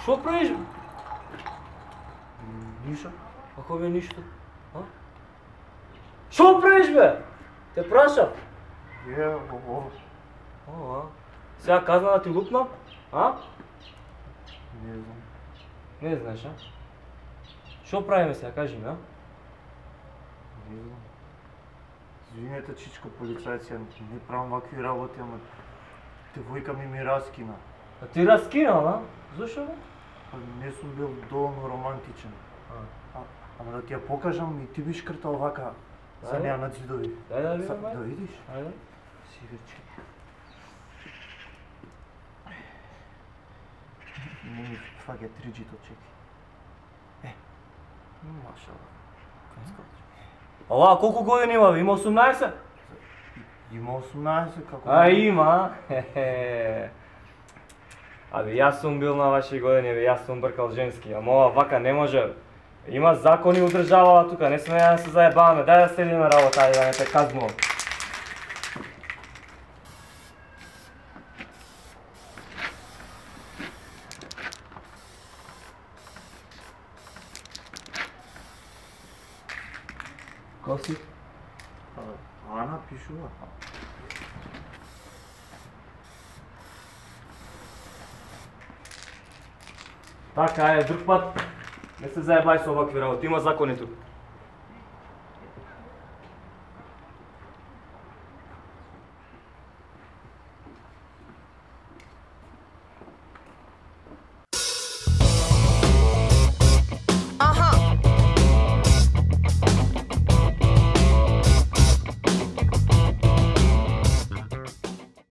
Шо правиш? Нищо. Ако бе нищо? А? Шо правиш бе? Те прашам. О, сега казна да ти лупнам? А? Не знам. Не знаеш, а? Шо правиме сега, кажи ми, а? Не знам. Извинете, чичко полицајци, не правам вакви работи, ама девојка ми раскина. А ти разкинал, а? Зашо бе? Не сум бил доволно романтичен. Ама да ти ја покажам и ти би шкртал вака за неа на ѕидови. Дај да видам, Да видиш? Ајде. Сигарче. Не ми фаќа триџито, чеки. Машала. Ова колку години има бе? Има 18? Има 18, како... А има, хе-хе. Абе, јас сум бил на ваши години, бе, јас сум бркал женски, ама ова вака не може. Има закони у државава тука, не сме да се заебаваме, дај да седиме работа, ајде да не те казнувам. Ко си? Ана пишува. Така е, друг пат не се заебај со овакви работи, има закони тука.